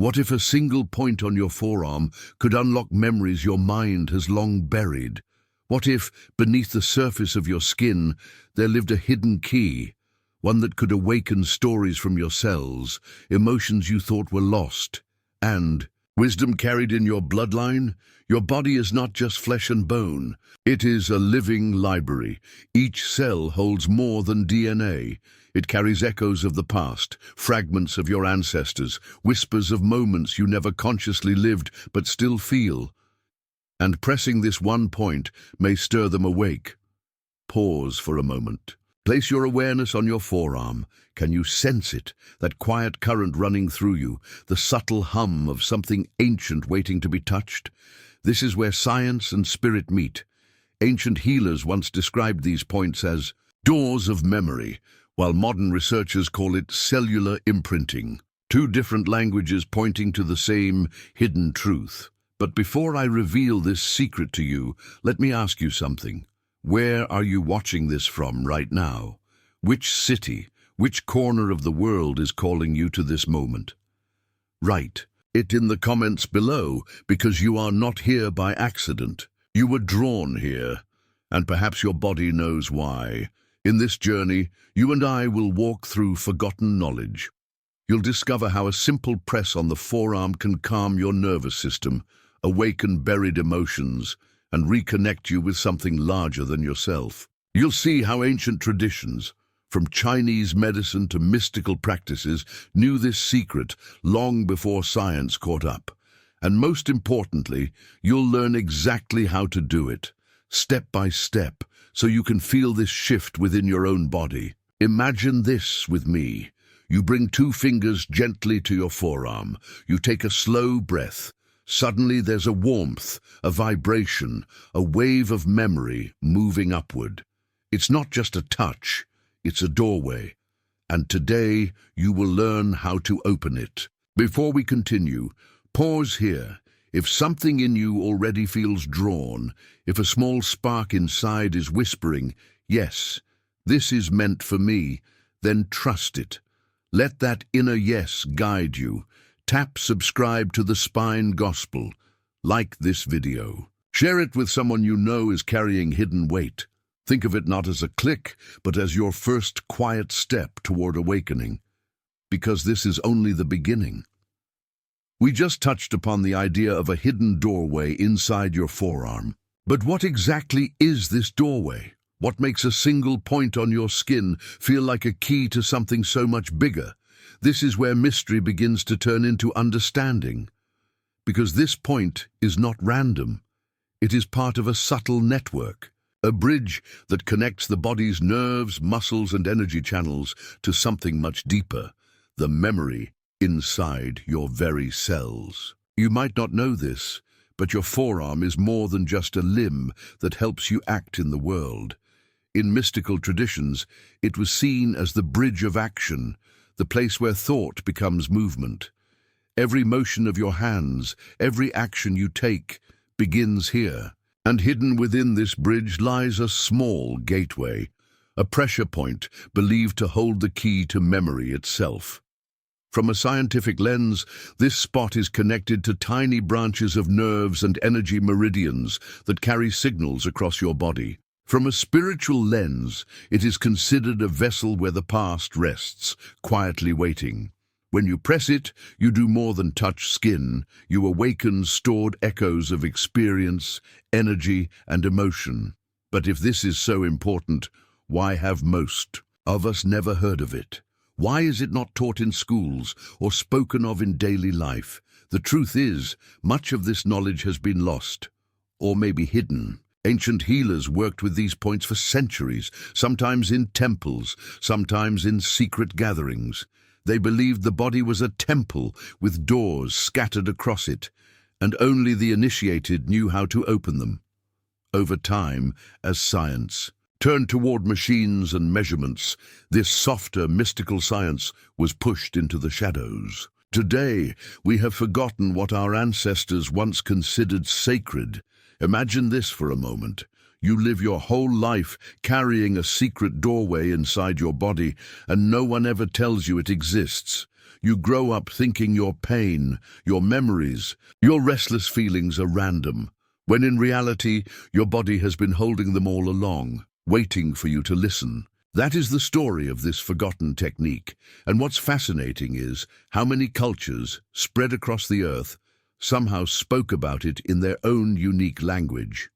What if a single point on your forearm could unlock memories your mind has long buried? What if, beneath the surface of your skin, there lived a hidden key, one that could awaken stories from your cells, emotions you thought were lost, and wisdom carried in your bloodline? Your body is not just flesh and bone. It is a living library. Each cell holds more than DNA. It carries echoes of the past, fragments of your ancestors, whispers of moments you never consciously lived but still feel. And pressing this one point may stir them awake. Pause for a moment. Place your awareness on your forearm. Can you sense it, that quiet current running through you, the subtle hum of something ancient waiting to be touched? This is where science and spirit meet. Ancient healers once described these points as doors of memory, while modern researchers call it cellular imprinting. Two different languages pointing to the same hidden truth. But before I reveal this secret to you, let me ask you something. Where are you watching this from right now? Which city, which corner of the world is calling you to this moment? Write it in the comments below, because you are not here by accident. You were drawn here, and perhaps your body knows why. In this journey, you and I will walk through forgotten knowledge. You'll discover how a simple press on the forearm can calm your nervous system, awaken buried emotions, and reconnect you with something larger than yourself. You'll see how ancient traditions, from Chinese medicine to mystical practices, knew this secret long before science caught up. And most importantly, you'll learn exactly how to do it, step by step, so you can feel this shift within your own body. Imagine this with me. You bring two fingers gently to your forearm. You take a slow breath. Suddenly there's a warmth, a vibration, a wave of memory moving upward. It's not just a touch, it's a doorway. And today you will learn how to open it. Before we continue, pause here. If something in you already feels drawn, if a small spark inside is whispering, "Yes, this is meant for me," then trust it. Let that inner yes guide you. Tap subscribe to the Spine Gospel. Like this video. Share it with someone you know is carrying hidden weight. Think of it not as a click, but as your first quiet step toward awakening. Because this is only the beginning. We just touched upon the idea of a hidden doorway inside your forearm. But what exactly is this doorway? What makes a single point on your skin feel like a key to something so much bigger? This is where mystery begins to turn into understanding. Because this point is not random. It is part of a subtle network, a bridge that connects the body's nerves, muscles, and energy channels to something much deeper, the memory inside your very cells. You might not know this, but your forearm is more than just a limb that helps you act in the world. In mystical traditions, it was seen as the bridge of action, the place where thought becomes movement. Every motion of your hands, every action you take, begins here. And hidden within this bridge lies a small gateway, a pressure point believed to hold the key to memory itself. From a scientific lens, this spot is connected to tiny branches of nerves and energy meridians that carry signals across your body. From a spiritual lens, it is considered a vessel where the past rests, quietly waiting. When you press it, you do more than touch skin. You awaken stored echoes of experience, energy, and emotion. But if this is so important, why have most of us never heard of it? Why is it not taught in schools or spoken of in daily life? The truth is, much of this knowledge has been lost, or maybe hidden. Ancient healers worked with these points for centuries, sometimes in temples, sometimes in secret gatherings. They believed the body was a temple with doors scattered across it, and only the initiated knew how to open them. Over time, as science turned toward machines and measurements, this softer, mystical science was pushed into the shadows. Today, we have forgotten what our ancestors once considered sacred. Imagine this for a moment. You live your whole life carrying a secret doorway inside your body, and no one ever tells you it exists. You grow up thinking your pain, your memories, your restless feelings are random, when in reality, your body has been holding them all along, waiting for you to listen. That is the story of this forgotten technique, and what's fascinating is how many cultures, spread across the earth, somehow spoke about it in their own unique language.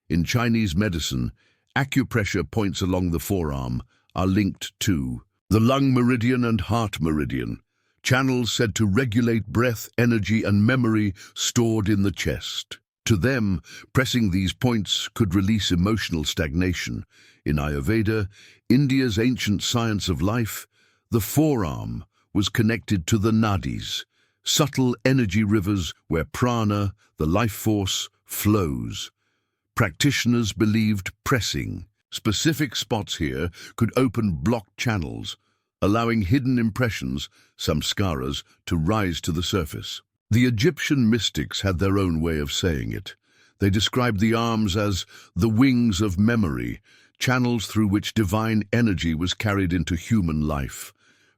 In Chinese medicine, acupressure points along the forearm are linked to the lung meridian and heart meridian, channels said to regulate breath, energy, and memory stored in the chest. To them, pressing these points could release emotional stagnation. In Ayurveda, India's ancient science of life, the forearm was connected to the nadis, subtle energy rivers where prana, the life force, flows. Practitioners believed pressing specific spots here could open blocked channels, allowing hidden impressions, samskaras, to rise to the surface. The Egyptian mystics had their own way of saying it. They described the arms as the wings of memory, channels through which divine energy was carried into human life.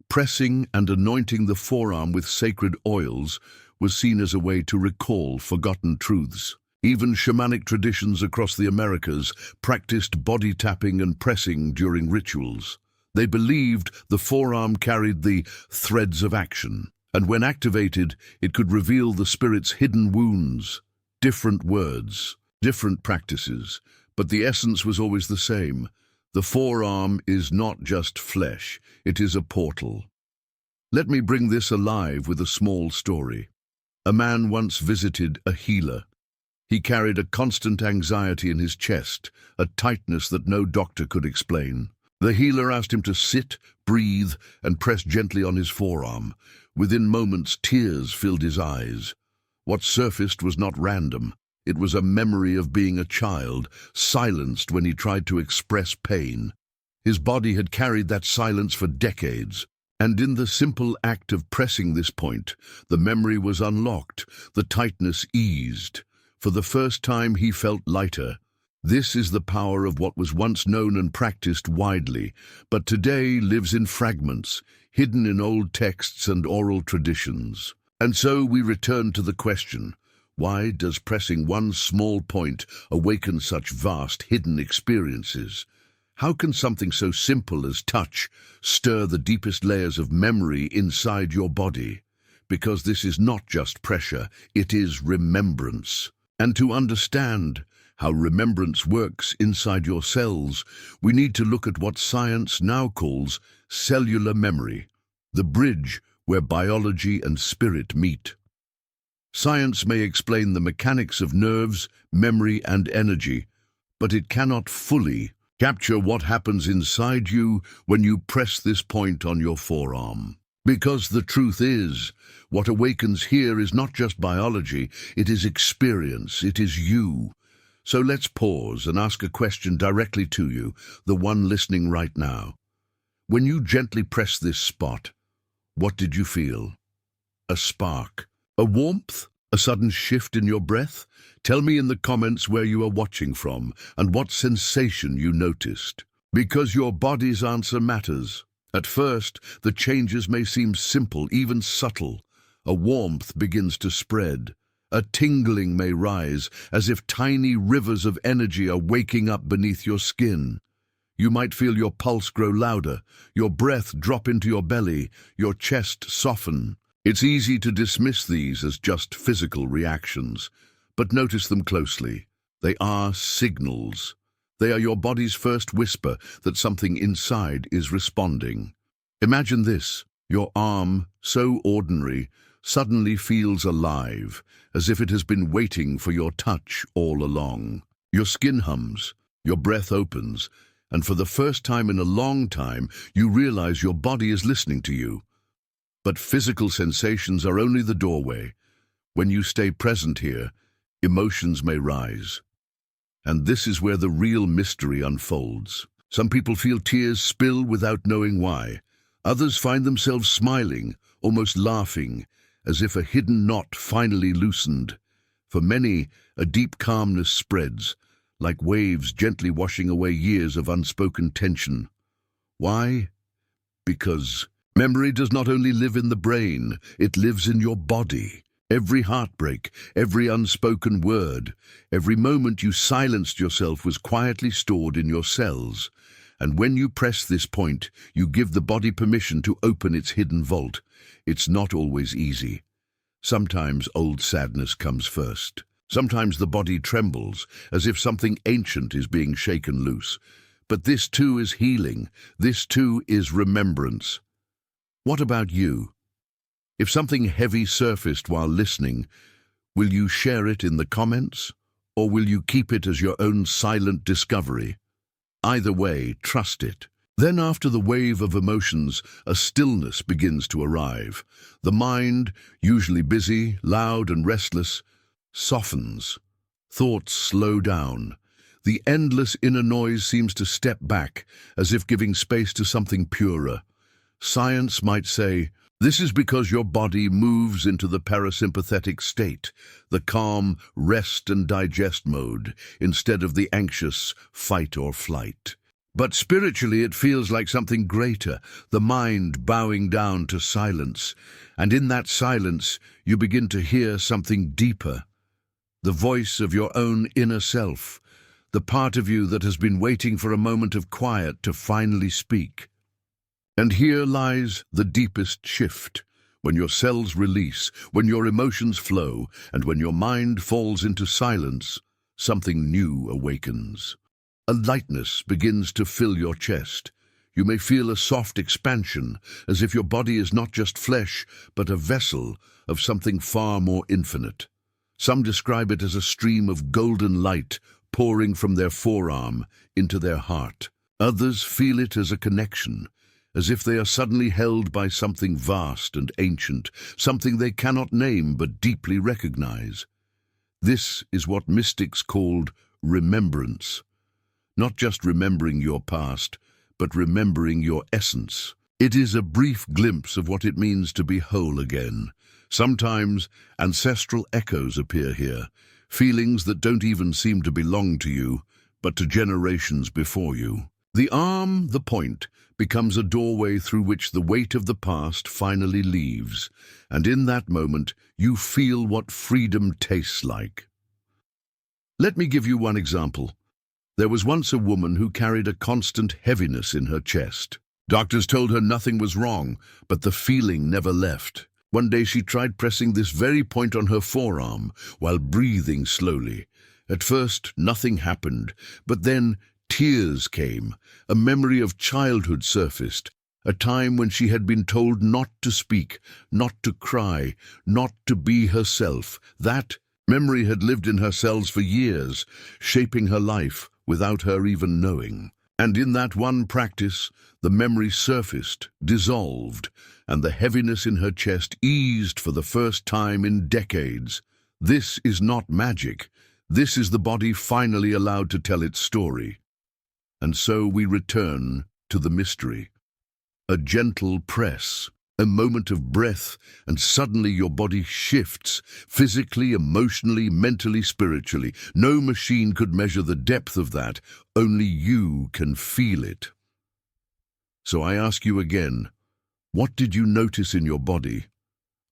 Pressing and anointing the forearm with sacred oils was seen as a way to recall forgotten truths. Even shamanic traditions across the Americas practiced body tapping and pressing during rituals. They believed the forearm carried the threads of action, and when activated, it could reveal the spirit's hidden wounds. Different words, different practices, but the essence was always the same. The forearm is not just flesh, it is a portal. Let me bring this alive with a small story. A man once visited a healer. He carried a constant anxiety in his chest, a tightness that no doctor could explain. The healer asked him to sit, breathe, and press gently on his forearm. Within moments, tears filled his eyes. What surfaced was not random. It was a memory of being a child, silenced when he tried to express pain. His body had carried that silence for decades, and in the simple act of pressing this point, the memory was unlocked, the tightness eased. For the first time, he felt lighter. This is the power of what was once known and practiced widely, but today lives in fragments, hidden in old texts and oral traditions. And so we return to the question, why does pressing one small point awaken such vast hidden experiences? How can something so simple as touch stir the deepest layers of memory inside your body? Because this is not just pressure, it is remembrance. And to understand how remembrance works inside your cells, we need to look at what science now calls cellular memory, the bridge where biology and spirit meet. Science may explain the mechanics of nerves, memory, and energy, but it cannot fully capture what happens inside you when you press this point on your forearm. Because the truth is, what awakens here is not just biology, it is experience, it is you. So let's pause and ask a question directly to you, the one listening right now. When you gently press this spot, what did you feel? A spark? A warmth? A sudden shift in your breath? Tell me in the comments where you are watching from and what sensation you noticed. Because your body's answer matters. At first, the changes may seem simple, even subtle. A warmth begins to spread. A tingling may rise, as if tiny rivers of energy are waking up beneath your skin. You might feel your pulse grow louder, your breath drop into your belly, your chest soften. It's easy to dismiss these as just physical reactions, but notice them closely. They are signals. They are your body's first whisper that something inside is responding. Imagine this, your arm, so ordinary, suddenly feels alive, as if it has been waiting for your touch all along. Your skin hums, your breath opens, and for the first time in a long time, you realize your body is listening to you. But physical sensations are only the doorway. When you stay present here, emotions may rise. And this is where the real mystery unfolds. Some people feel tears spill without knowing why. Others find themselves smiling, almost laughing, as if a hidden knot finally loosened. For many, a deep calmness spreads, like waves gently washing away years of unspoken tension. Why? Because Memory does not only live in the brain, it lives in your body. Every heartbreak, every unspoken word, every moment you silenced yourself was quietly stored in your cells. And when you press this point, you give the body permission to open its hidden vault. It's not always easy. Sometimes old sadness comes first. Sometimes the body trembles, as if something ancient is being shaken loose. But this too is healing. This too is remembrance. What about you? If something heavy surfaced while listening, will you share it in the comments, or will you keep it as your own silent discovery? Either way, trust it. Then after the wave of emotions, a stillness begins to arrive. The mind, usually busy, loud and restless, softens. Thoughts slow down. The endless inner noise seems to step back, as if giving space to something purer. Science might say, this is because your body moves into the parasympathetic state, the calm rest and digest mode, instead of the anxious fight or flight. But spiritually it feels like something greater, the mind bowing down to silence. And in that silence you begin to hear something deeper, the voice of your own inner self, the part of you that has been waiting for a moment of quiet to finally speak. And here lies the deepest shift. When your cells release, when your emotions flow, and when your mind falls into silence, something new awakens. A lightness begins to fill your chest. You may feel a soft expansion, as if your body is not just flesh, but a vessel of something far more infinite. Some describe it as a stream of golden light pouring from their forearm into their heart. Others feel it as a connection, as if they are suddenly held by something vast and ancient, something they cannot name but deeply recognize. This is what mystics called remembrance. Not just remembering your past, but remembering your essence. It is a brief glimpse of what it means to be whole again. Sometimes ancestral echoes appear here, feelings that don't even seem to belong to you, but to generations before you. The arm, the point, becomes a doorway through which the weight of the past finally leaves, and in that moment you feel what freedom tastes like. Let me give you one example. There was once a woman who carried a constant heaviness in her chest. Doctors told her nothing was wrong, but the feeling never left. One day she tried pressing this very point on her forearm while breathing slowly. At first, nothing happened, but then tears came. A memory of childhood surfaced, a time when she had been told not to speak, not to cry, not to be herself. That memory had lived in her cells for years, shaping her life without her even knowing. And in that one practice, the memory surfaced, dissolved, and the heaviness in her chest eased for the first time in decades. This is not magic. This is the body finally allowed to tell its story. And so we return to the mystery. A gentle press, a moment of breath, and suddenly your body shifts, physically, emotionally, mentally, spiritually. No machine could measure the depth of that. Only you can feel it. So I ask you again, what did you notice in your body?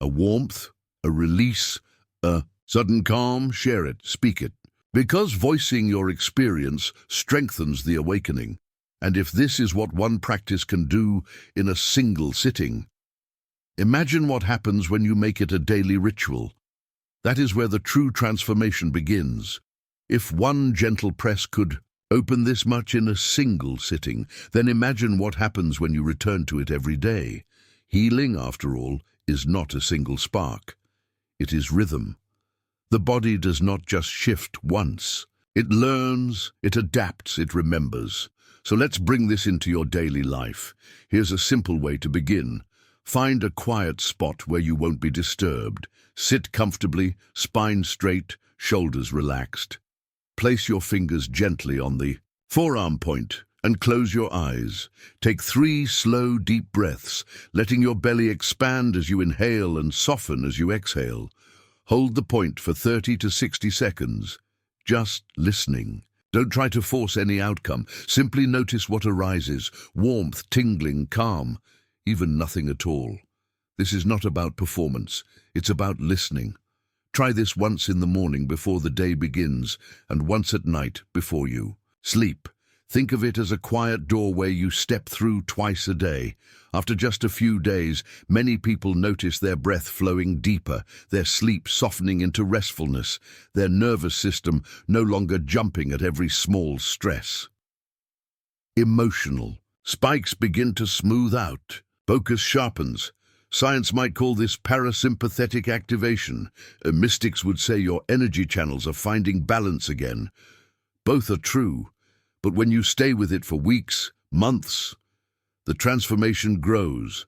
A warmth? A release? A sudden calm? Share it, speak it. Because voicing your experience strengthens the awakening. And if this is what one practice can do in a single sitting, imagine what happens when you make it a daily ritual. That is where the true transformation begins. If one gentle press could open this much in a single sitting, then imagine what happens when you return to it every day. Healing, after all, is not a single spark. It is rhythm. The body does not just shift once. It learns, it adapts, it remembers. So let's bring this into your daily life. Here's a simple way to begin. Find a quiet spot where you won't be disturbed. Sit comfortably, spine straight, shoulders relaxed. Place your fingers gently on the forearm point and close your eyes. Take 3 slow, deep breaths, letting your belly expand as you inhale and soften as you exhale. Hold the point for 30 to 60 seconds, just listening. Don't try to force any outcome. Simply notice what arises: warmth, tingling, calm. even nothing at all. This is not about performance, it's about listening. Try this once in the morning before the day begins, and once at night before you sleep. Think of it as a quiet doorway you step through twice a day. After just a few days, many people notice their breath flowing deeper, their sleep softening into restfulness, their nervous system no longer jumping at every small stress. Emotional. Spikes begin to smooth out. Focus sharpens. Science might call this parasympathetic activation. Mystics would say your energy channels are finding balance again. Both are true, but when you stay with it for weeks, months, the transformation grows.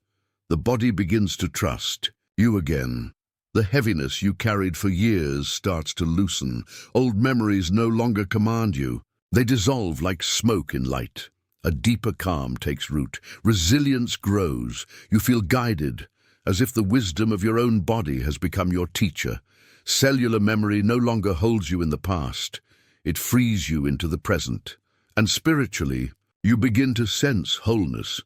The body begins to trust you again. The heaviness you carried for years starts to loosen. Old memories no longer command you. They dissolve like smoke in light. A deeper calm takes root. Resilience grows. You feel guided, as if the wisdom of your own body has become your teacher. Cellular memory no longer holds you in the past. It frees you into the present. And spiritually, you begin to sense wholeness.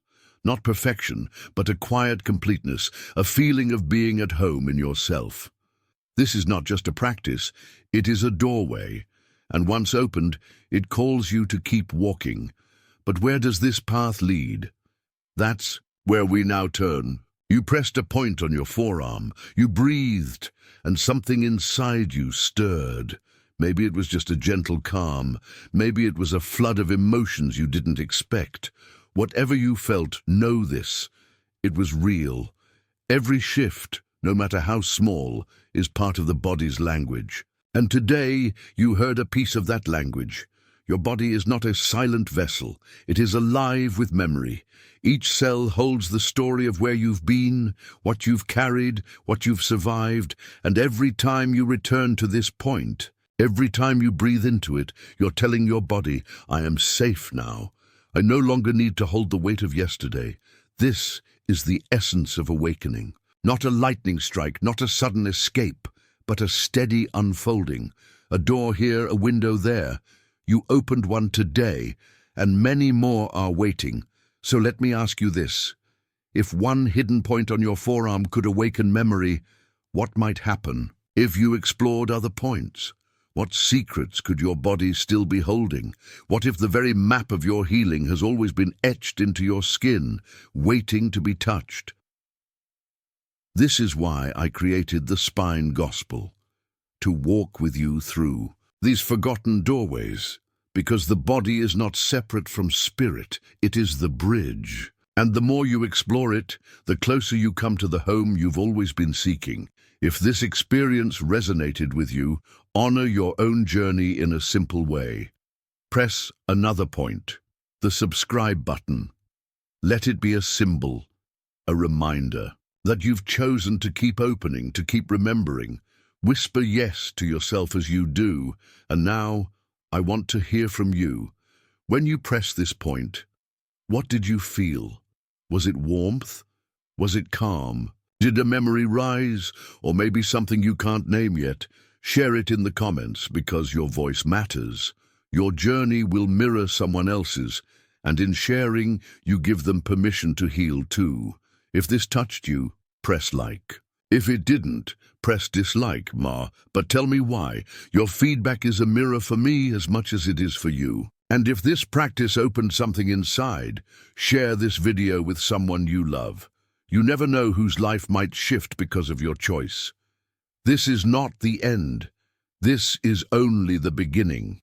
Not perfection, but a quiet completeness, a feeling of being at home in yourself. This is not just a practice, it is a doorway. And once opened, it calls you to keep walking. But where does this path lead? That's where we now turn. You pressed a point on your forearm, you breathed, and something inside you stirred. Maybe it was just a gentle calm, maybe it was a flood of emotions you didn't expect. Whatever you felt, know this. It was real. Every shift, no matter how small, is part of the body's language. And today, you heard a piece of that language. Your body is not a silent vessel. It is alive with memory. Each cell holds the story of where you've been, what you've carried, what you've survived, and every time you return to this point, every time you breathe into it, you're telling your body, I am safe now. I no longer need to hold the weight of yesterday. This is the essence of awakening. Not a lightning strike, not a sudden escape, but a steady unfolding. A door here, a window there. You opened one today, and many more are waiting. So let me ask you this. If one hidden point on your forearm could awaken memory, what might happen? If you explored other points, what secrets could your body still be holding? What if the very map of your healing has always been etched into your skin, waiting to be touched? This is why I created the Spine Gospel, to walk with you through these forgotten doorways, because the body is not separate from spirit, it is the bridge. And the more you explore it, the closer you come to the home you've always been seeking. If this experience resonated with you, honor your own journey in a simple way. Press another point, the subscribe button. Let it be a symbol, a reminder that you've chosen to keep opening, to keep remembering. Whisper yes to yourself as you do. And now, I want to hear from you. When you press this point, what did you feel? Was it warmth? Was it calm? Did a memory rise? Or maybe something you can't name yet? Share it in the comments, because your voice matters. Your journey will mirror someone else's, and in sharing, you give them permission to heal too. If this touched you, press like. If it didn't, press dislike, but tell me why. Your feedback is a mirror for me as much as it is for you. And if this practice opened something inside, share this video with someone you love. You never know whose life might shift because of your choice. This is not the end. This is only the beginning.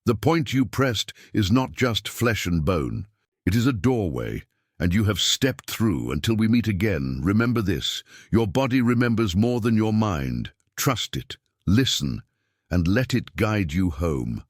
The point you pressed is not just flesh and bone. It is a doorway, and you have stepped through. Until we meet again, remember this. Your body remembers more than your mind. Trust it, listen, and let it guide you home.